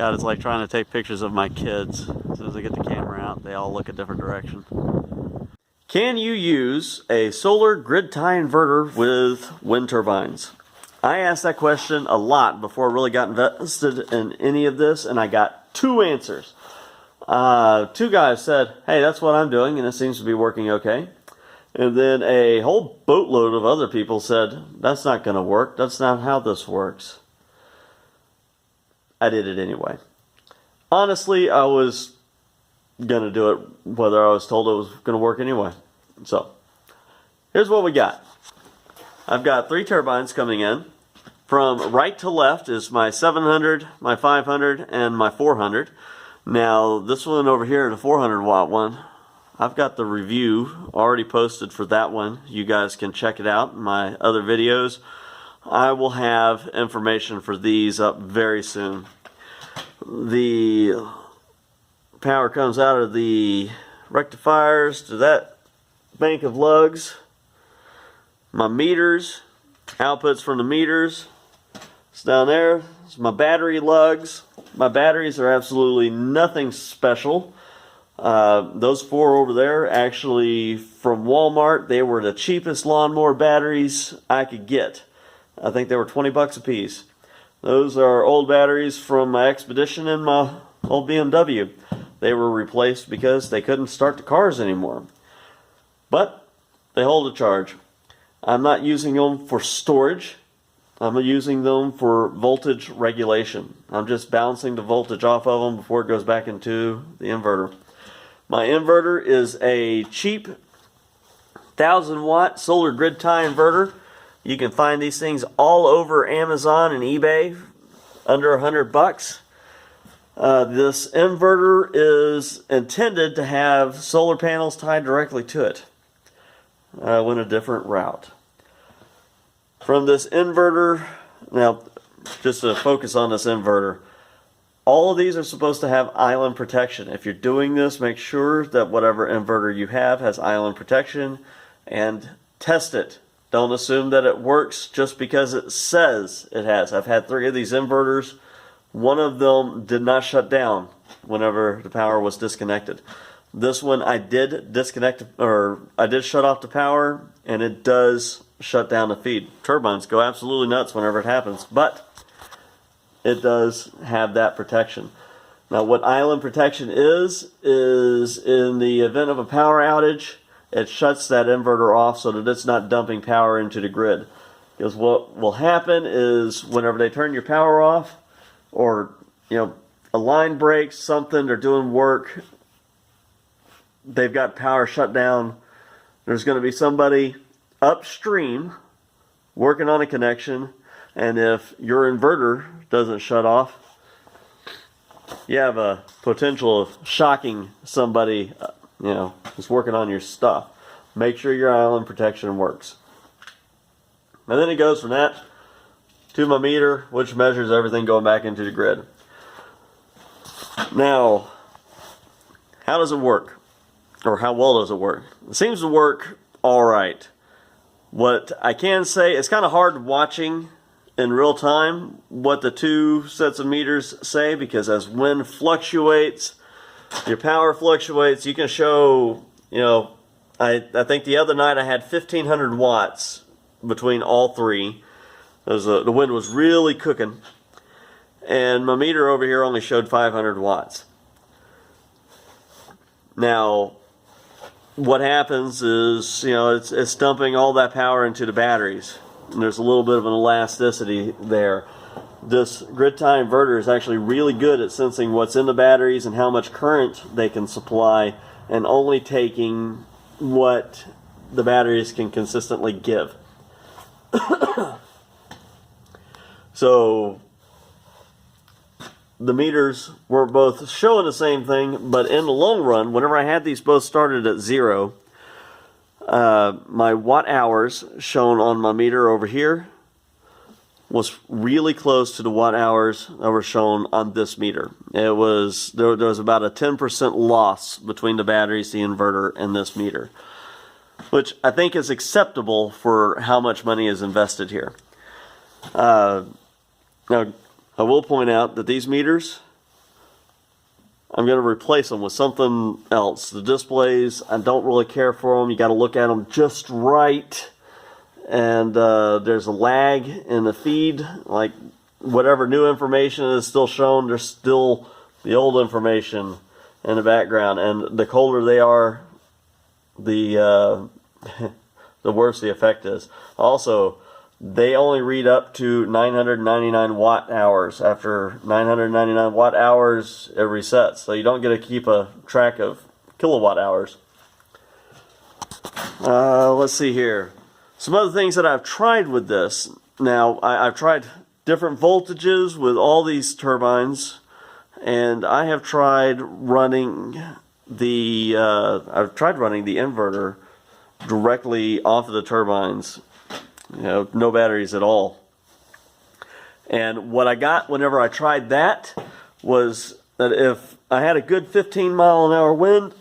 God, it's like trying to take pictures of my kids. As soon as I get the camera out, they all look a different direction. Can you use a solar grid tie inverter with wind turbines? I asked that question a lot before I really got invested in any of this, and I got two answers. Two guys said, hey, that's what I'm doing, and it seems to be working okay. And then a whole boatload of other people said, that's not going to work. That's not how this works. I did it anyway. Honestly, I was going to do it whether I was told it was going to work anyway. So, here's what we got. I've got 3 turbines coming in. From right to left is my 700, my 500, and my 400. Now, this one over here, the 400 watt one, I've got the review already posted for that one. You guys can check it out in my other videos. I will have information for these up very soon. The power comes out of the rectifiers to that bank of lugs. My meters, outputs from the meters. It's down there. It's my battery lugs. My batteries are absolutely nothing special. Those 4 over there, actually from Walmart, they were the cheapest lawnmower batteries I could get. I think they were 20 bucks a piece. Those are old batteries from my Expedition and my old BMW. They were replaced because they couldn't start the cars anymore. But they hold a charge. I'm not using them for storage. I'm using them for voltage regulation. I'm just bouncing the voltage off of them before it goes back into the inverter. My inverter is a cheap 1000 watt solar grid tie inverter. You can find these things all over Amazon and eBay under 100 bucks. This inverter is intended to have solar panels tied directly to it. I went a different route. From this inverter, now just to focus on this inverter, all of these are supposed to have island protection. If you're doing this, make sure that whatever inverter you have has island protection and test it. Don't assume that it works just because it says it has. I've had 3 of these inverters. One of them did not shut down whenever the power was disconnected. This one I did disconnect, or I did shut off the power, and it does shut down the feed. Turbines go absolutely nuts whenever it happens, but it does have that protection. Now, what island protection is in the event of a power outage, it shuts that inverter off so that it's not dumping power into the grid. Because what will happen is whenever they turn your power off, or a line breaks, something, they're doing work, they've got power shut down, there's going to be somebody upstream working on a connection, and if your inverter doesn't shut off, you have a potential of shocking somebody who's working on your stuff. Make sure your island protection works. And then it goes from that to my meter, which measures everything going back into the grid. Now, how does it work? Or how well does it work? It seems to work all right. What I can say, it's kind of hard watching in real time what the 2 sets of meters say, because as wind fluctuates, your power fluctuates. You can show, I think the other night I had 1500 watts between all 3. The wind was really cooking. And my meter over here only showed 500 watts. Now, what happens is, it's dumping all that power into the batteries. And there's a little bit of an elasticity there. This grid tie inverter is actually really good at sensing what's in the batteries and how much current they can supply, and only taking what the batteries can consistently give. So the meters were both showing the same thing, but in the long run, whenever I had these both started at 0, my watt hours shown on my meter over here was really close to the watt hours that were shown on this meter. It was there was about a 10% loss between the batteries, the inverter, and this meter, which I think is acceptable for how much money is invested here. Now, I will point out that these meters I'm going to replace them with something else. The displays, I don't really care for them. You got to look at them just right. And there's a lag in the feed. Like whatever new information is still shown, there's still the old information in the background. And the colder they are, the the worse the effect is. Also, they only read up to 999 watt hours. After 999 watt hours, it resets. So you don't get to keep a track of kilowatt hours. Let's see here. Some other things that I've tried with this. Now, I've tried different voltages with all these turbines. And I have tried running the inverter directly off of the turbines. You know, no batteries at all. And what I got whenever I tried that was that if I had a good 15-mile-an-hour wind,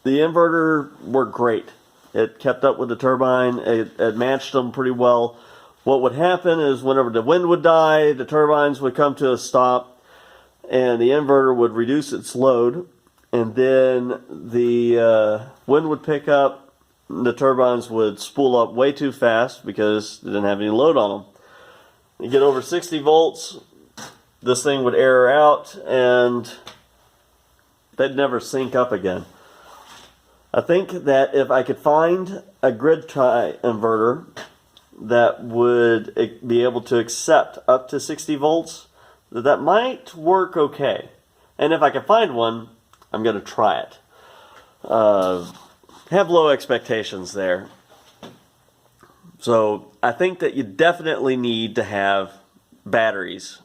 the inverter worked great. It kept up with the turbine. It matched them pretty well. What would happen is whenever the wind would die, the turbines would come to a stop, and the inverter would reduce its load, and then the wind would pick up. The turbines would spool up way too fast because they didn't have any load on them. You get over 60 volts, this thing would error out and they'd never sync up again. I think that if I could find a grid tie inverter that would be able to accept up to 60 volts, that might work okay. And if I can find one, I'm going to try it. Have low expectations there. So I think that you definitely need to have batteries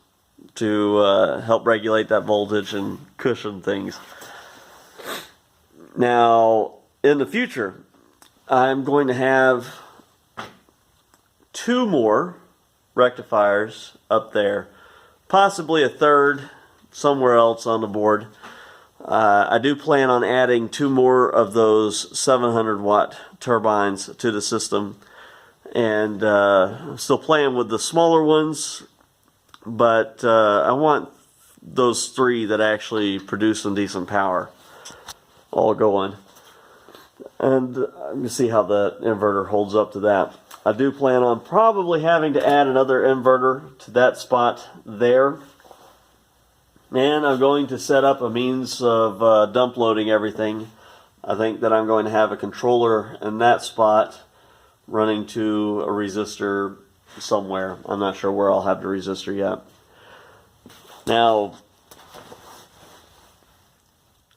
to help regulate that voltage and cushion things. Now, in the future, I'm going to have 2 more rectifiers up there, possibly a third somewhere else on the board. I do plan on adding 2 more of those 700 watt turbines to the system, and still playing with the smaller ones, but I want those 3 that actually produce some decent power all going. And let me see how the inverter holds up to that. I do plan on probably having to add another inverter to that spot there. And I'm going to set up a means of dump loading everything. I think that I'm going to have a controller in that spot running to a resistor somewhere. I'm not sure where I'll have the resistor yet. Now,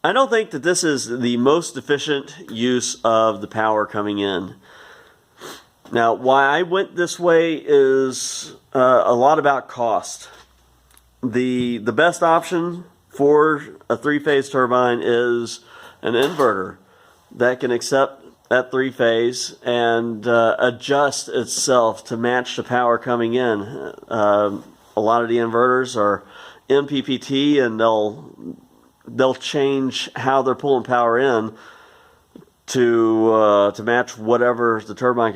I don't think that this is the most efficient use of the power coming in. Now, why I went this way is a lot about cost. The best option for a 3-phase turbine is an inverter that can accept that 3-phase and adjust itself to match the power coming in. A lot of the inverters are MPPT, and they'll change how they're pulling power in to match whatever the turbine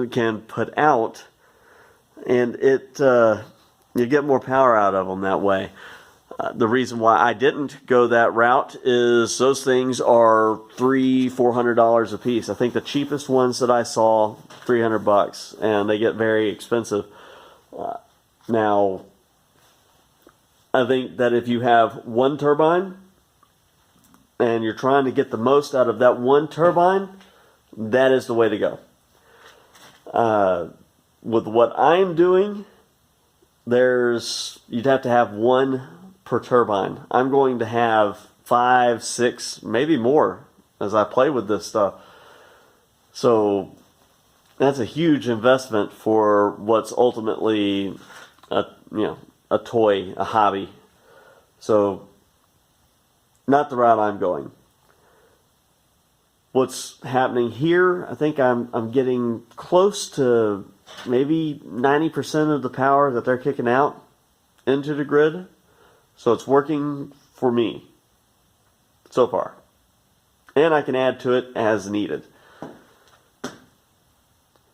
can put out, and you get more power out of them that way. The reason why I didn't go that route is those things are $300-400 a piece. I think the cheapest ones that I saw, $300, and they get very expensive. Now, I think that if you have one turbine and you're trying to get the most out of that one turbine, that is the way to go. With what I'm doing, you'd have to have 1 per turbine. I'm going to have 5, 6, maybe more as I play with this stuff. So that's a huge investment for what's ultimately a toy, a hobby. So not the route I'm going. What's happening here, I think I'm getting close to maybe 90% of the power that they're kicking out into the grid. So it's working for me so far. And I can add to it as needed.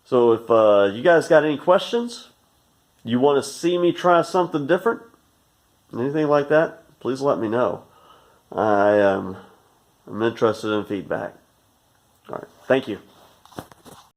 So if you guys got any questions, you want to see me try something different, anything like that, please let me know. I'm interested in feedback. All right. Thank you.